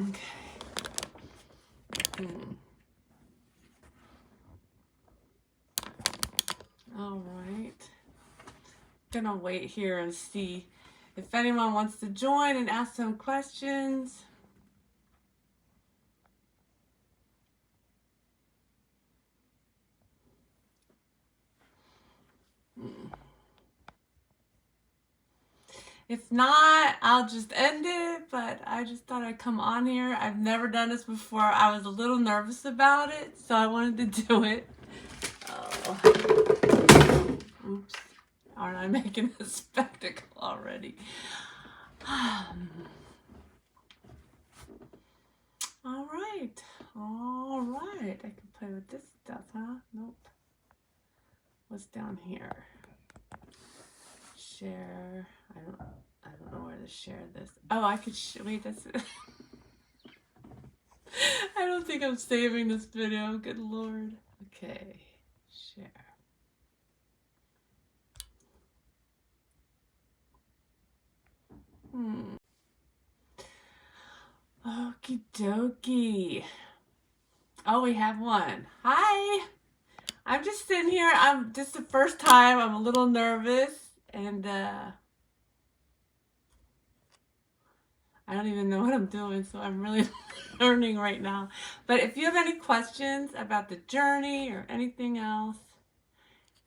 Okay. All right. Gonna wait here and see if anyone wants to join and ask some questions. If not, I'll just end it, but I just thought I'd come on here. I've never done this before. I was a little nervous about it, so I wanted to do it. Oh. Oops. Aren't I making a spectacle already? All right. All right. I can play with this stuff, huh? Nope. What's down here? Share. I don't know where to share this. Oh, I could wait, that's it. I don't think I'm saving this video. Good Lord. Okay. Share. Okie dokie. Oh, we have one. Hi. I'm just sitting here. This the first time. I'm a little nervous, and I don't even know what I'm doing, so I'm really learning right now. But if you have any questions about the journey or anything else,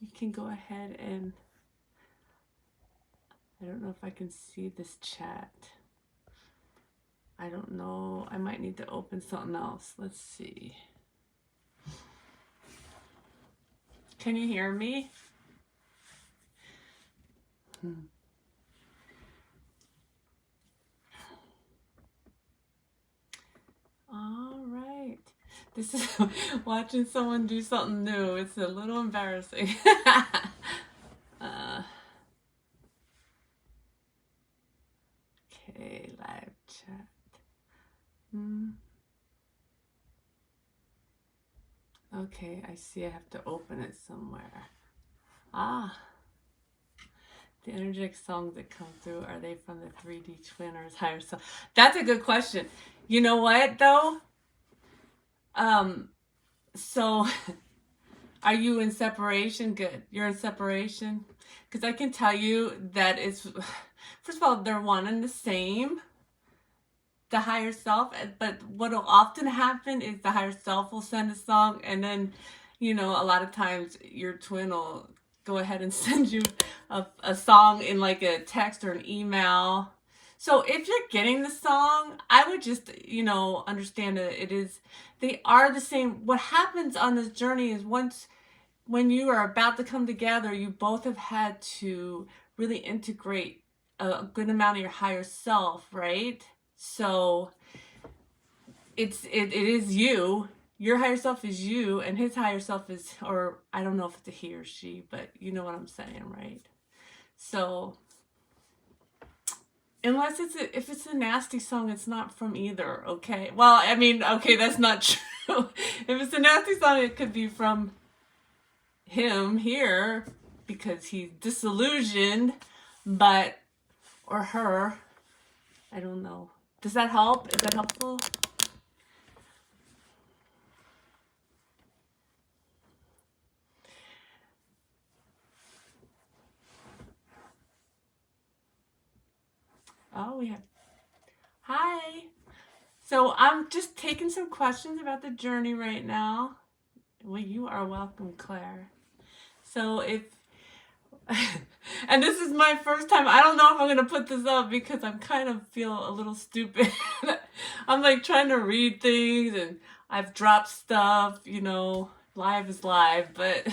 you can go ahead and, I don't know if I can see this chat. I don't know. I might need to open something else. Let's see. Can you hear me? All right. This is watching someone do something new. It's a little embarrassing. Okay, live chat. Okay, I see I have to open it somewhere. The energetic songs that come through, are they from the 3D twin or higher self? That's a good question. You know what, though? So are you in separation? Good. You're in separation? Because I can tell you that it's, first of all, they're one and the same, the higher self. But what will often happen is the higher self will send a song, and then, you know, a lot of times your twin will go ahead and send you a song in like a text or an email. So if you're getting the song, I would just, you know, understand that they are the same. What happens on this journey is when you are about to come together, you both have had to really integrate a good amount of your higher self, right? So it is you. Your higher self is you, and his higher self is, or I don't know if it's a he or she, but you know what I'm saying, right? So unless if it's a nasty song, it's not from either, okay? Well, I mean, okay, that's not true. If it's a nasty song, it could be from him here because he's disillusioned, but, or her, I don't know. Does that help? Is that helpful? Oh, we have, hi. So I'm just taking some questions about the journey right now. Well, you are welcome, Claire. So if, and this is my first time, I don't know if I'm going to put this up because I'm kind of feel a little stupid. I'm like trying to read things and I've dropped stuff, you know, live is live, but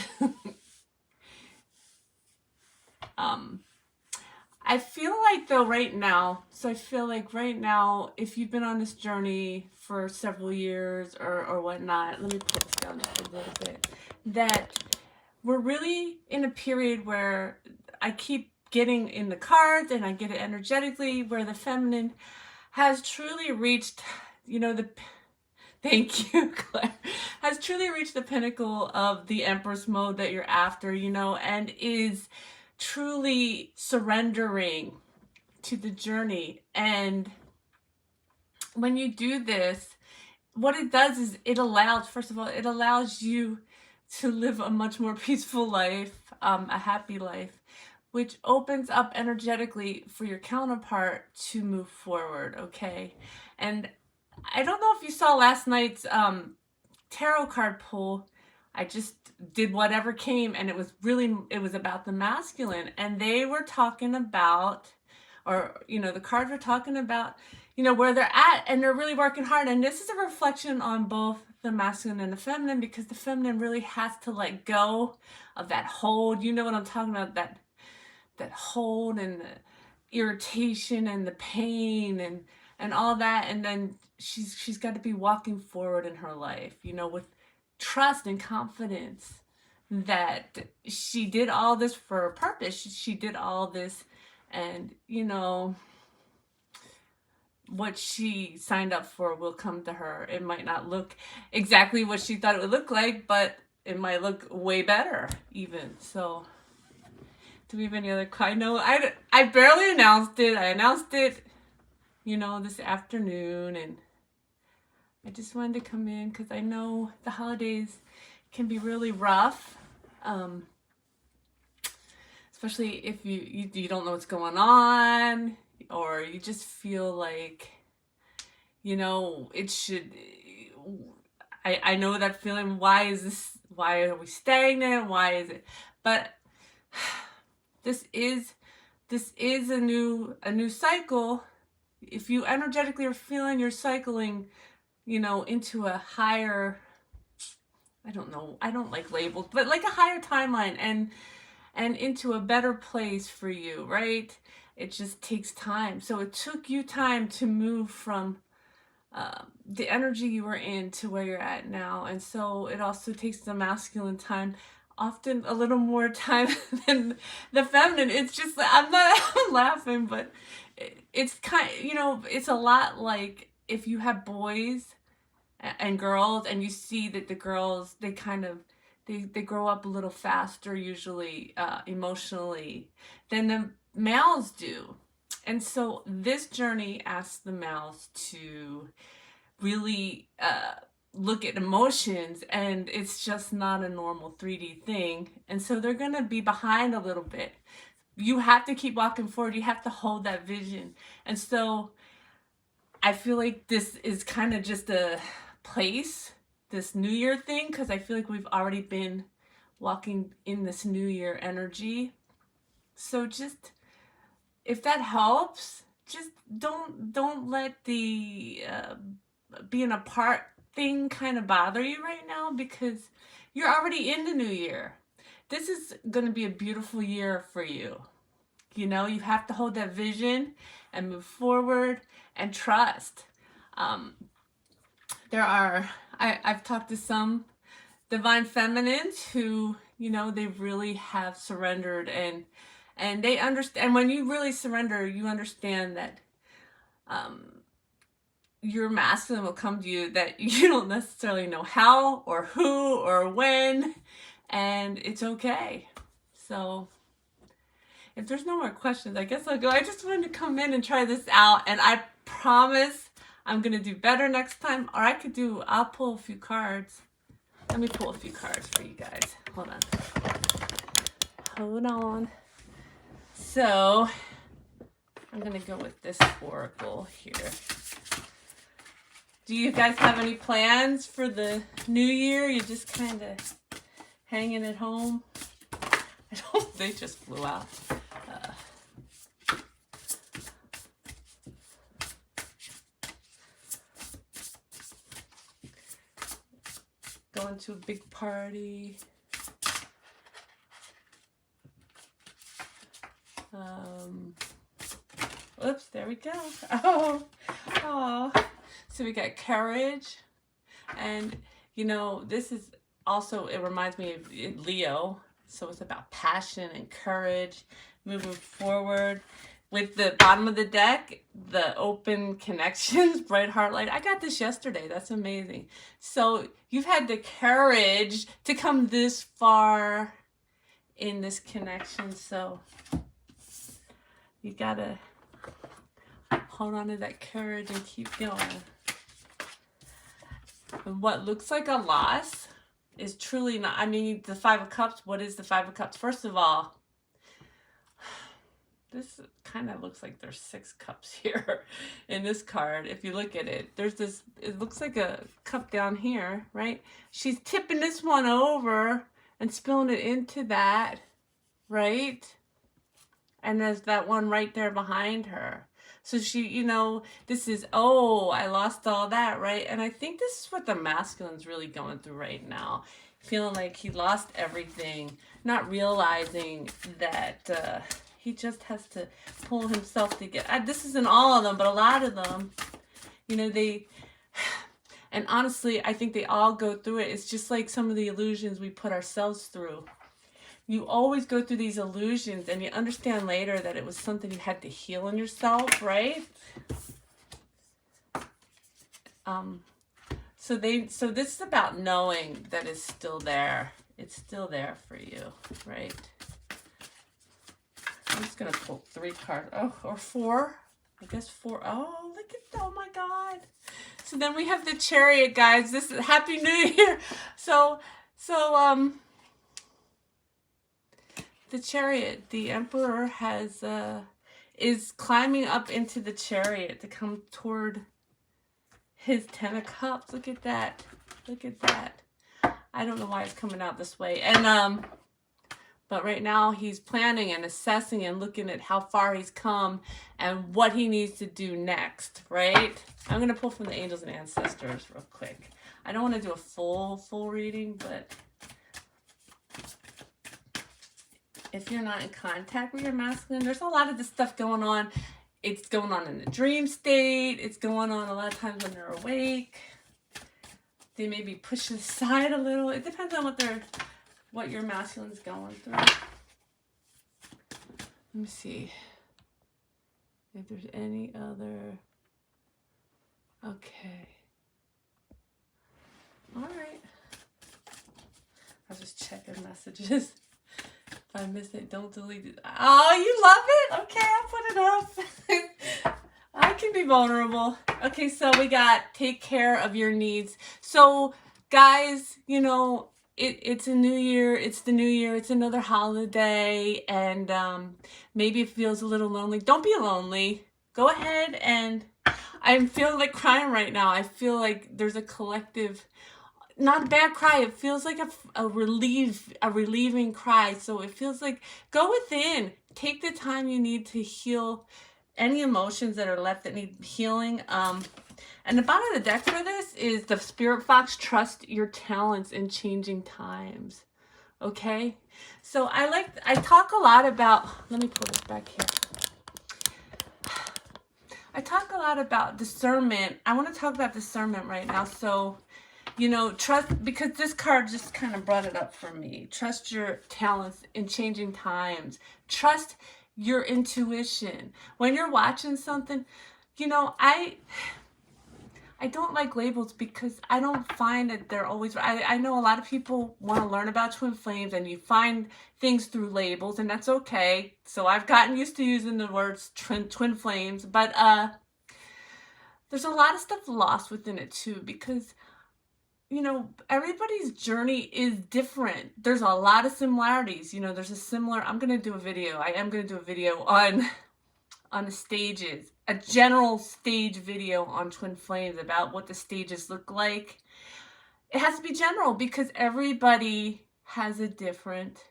I feel like though right now, if you've been on this journey for several years or whatnot, let me put this down just a little bit, that we're really in a period where I keep getting in the cards and I get it energetically where the feminine has truly reached, you know, thank you, Claire, has truly reached the pinnacle of the Empress mode that you're after, you know, and is truly surrendering to the journey. And when you do this, what it does is it allows, first of all, it allows you to live a much more peaceful life, a happy life, which opens up energetically for your counterpart to move forward, okay? And I don't know if you saw last night's tarot card pull. I just did whatever came, and it was about the masculine, and they were talking about, or the cards were talking about, where they're at, and they're really working hard. And this is a reflection on both the masculine and the feminine, because the feminine really has to let go of that hold. You know what I'm talking about, that hold and the irritation and the pain and all that. And then she's got to be walking forward in her life, with trust and confidence that she did all this for a purpose. She did all this, and what she signed up for will come to her. It might not look exactly what she thought it would look like, but it might look way better even. So do we have any other? I know I barely announced it. I announced it, this afternoon, and I just wanted to come in because I know the holidays can be really rough, especially if you don't know what's going on, or you just feel like, it should. I know that feeling. Why are we stagnant? Why is it? But this is a new cycle. If you energetically are feeling you're cycling, into a higher, I don't know, I don't like labels, but like a higher timeline, and into a better place for you, right? It just takes time. So it took you time to move from the energy you were in to where you're at now. And so it also takes the masculine time, often a little more time than the feminine. It's just, I'm laughing, but it's it's a lot like if you have boys and girls, and you see that the girls, they kind of, they grow up a little faster usually, emotionally, than the males do. And so this journey asks the males to really look at emotions, and it's just not a normal 3D thing. And so they're going to be behind a little bit. You have to keep walking forward. You have to hold that vision. And so I feel like this is kind of just a place, this New Year thing, because I feel like we've already been walking in this New Year energy. So just, if that helps, just don't let the being apart thing kind of bother you right now, because you're already in the new year. This is going to be a beautiful year for you. You have to hold that vision and move forward and trust. I've talked to some divine feminines who, they really have surrendered, and they understand. When you really surrender, you understand that your masculine will come to you, that you don't necessarily know how or who or when, and it's okay. So if there's no more questions, I guess I'll go. I just wanted to come in and try this out, and I promise I'm going to do better next time. Or I'll pull a few cards. Let me pull a few cards for you guys. Hold on. So I'm going to go with this oracle here. Do you guys have any plans for the new year? You're just kind of hanging at home? They just flew out. Going to a big party. Oops, there we go. Oh. So we got courage, and this is also, it reminds me of Leo. So it's about passion and courage, moving forward. With the bottom of the deck, the open connections, bright heart light. I got this yesterday. That's amazing. So you've had the courage to come this far in this connection. So you gotta hold on to that courage and keep going. And what looks like a loss is truly not. I mean, the Five of Cups, what is the Five of Cups? First of all, this kind of looks like there's 6 cups here in this card. If you look at it, there's this, it looks like a cup down here, right? She's tipping this one over and spilling it into that, right? And there's that one right there behind her. So she, you know, this is, oh, I lost all that, right? And I think this is what the masculine's really going through right now. Feeling like he lost everything, not realizing that he just has to pull himself together. This isn't all of them, but a lot of them, you know, and honestly, I think they all go through it. It's just like some of the illusions we put ourselves through. You always go through these illusions and you understand later that it was something you had to heal in yourself, right? So this is about knowing that it's still there. It's still there for you, right? I'm just going to pull 3 cards. Oh, or 4. I guess 4. Oh, look at, oh my God. So then we have the Chariot, guys. This is Happy New Year. So the Chariot, the Emperor is climbing up into the Chariot to come toward his 10 of Cups. Look at that. Look at that. I don't know why it's coming out this way. And but right now he's planning and assessing and looking at how far he's come and what he needs to do next, right? I'm going to pull from the angels and ancestors real quick. I don't want to do a full reading, but if you're not in contact with your masculine, there's a lot of this stuff going on. It's going on in the dream state. It's going on a lot of times when they're awake. They may be pushed aside a little. It depends on what your masculine's going through. Let me see if there's any other. Okay. All right. I was just checking messages. If I miss it, don't delete it. Oh, you love it? Okay, I'll put it up. I can be vulnerable. Okay, so we got take care of your needs. So, guys, you know, it's a new year. It's the new year. It's another holiday. And maybe it feels a little lonely. Don't be lonely. Go ahead and I'm feeling like crying right now. I feel like there's a collective, not a bad cry. It feels like a relieving cry. So it feels like go within. Take the time you need to heal any emotions that are left that need healing. And the bottom of the deck for this is the Spirit Fox. Trust your talents in changing times. Okay? So I talk a lot about, let me pull this back here. I talk a lot about discernment. I want to talk about discernment right now. So, you know, trust, because this card just kind of brought it up for me. Trust your talents in changing times. Trust your intuition. When you're watching something, you know, I don't like labels because I don't find that they're always right. I know a lot of people want to learn about twin flames and you find things through labels, and that's okay. So I've gotten used to using the words twin flames, but there's a lot of stuff lost within it too, because you know, everybody's journey is different. There's a lot of similarities. You know, there's a similar, I'm going to do a video. I am going to do a video on the stages, a general stage video on twin flames about what the stages look like. It has to be general because everybody has a different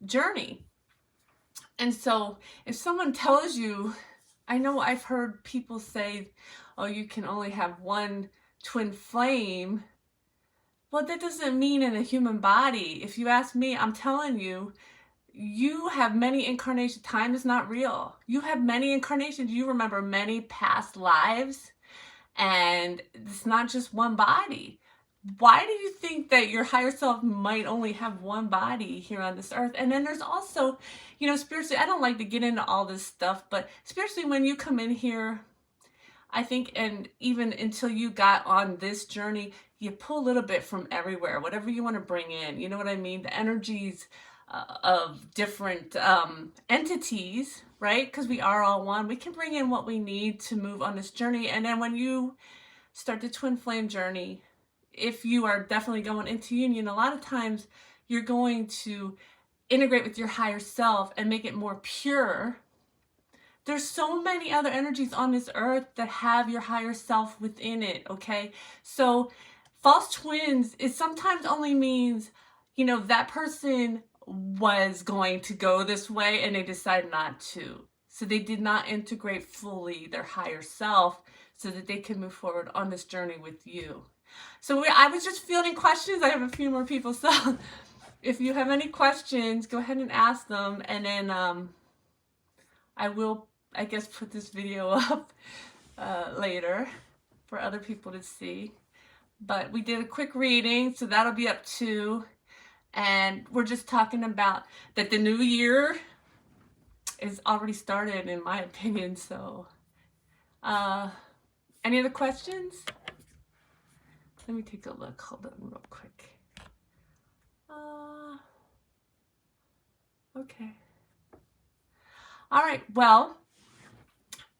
journey. And so if someone tells you, I know I've heard people say, oh, you can only have one twin flame. Well, that doesn't mean in a human body. If you ask me, I'm telling you, you have many incarnations. Time is not real. You have many incarnations. You remember many past lives, and it's not just one body. Why do you think that your higher self might only have one body here on this earth? And then there's also, you know, spiritually, I don't like to get into all this stuff, but spiritually, when you come in here, I think, and even until you got on this journey, you pull a little bit from everywhere, whatever you want to bring in. You know what I mean? The energies of different entities right? Because we are all one. We can bring in what we need to move on this journey. And then when you start the twin flame journey, if you are definitely going into union, a lot of times you're going to integrate with your higher self and make it more pure. There's so many other energies on this earth that have your higher self within it, okay? So false twins, it sometimes only means, you know, that person was going to go this way and they decided not to. So they did not integrate fully their higher self so that they can move forward on this journey with you. So I was just fielding questions. I have a few more people, so if you have any questions, go ahead and ask them, and then I will, I guess, put this video up later for other people to see. But we did a quick reading, so that'll be up too. And we're just talking about that the new year is already started, in my opinion. So, any other questions? Let me take a look. Hold on real quick. Okay. All right. Well,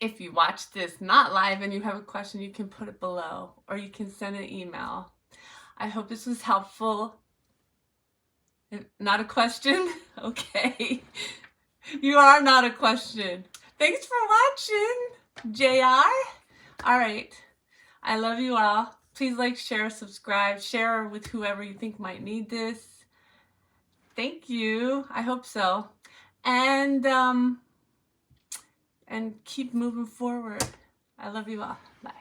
if you watch this not live and you have a question, you can put it below, or you can send an email. I hope this was helpful. Not a question? Okay. You are not a question. Thanks for watching, JR. All right. I love you all. Please like, share, subscribe, share with whoever you think might need this. Thank you. I hope so. And keep moving forward. I love you all. Bye.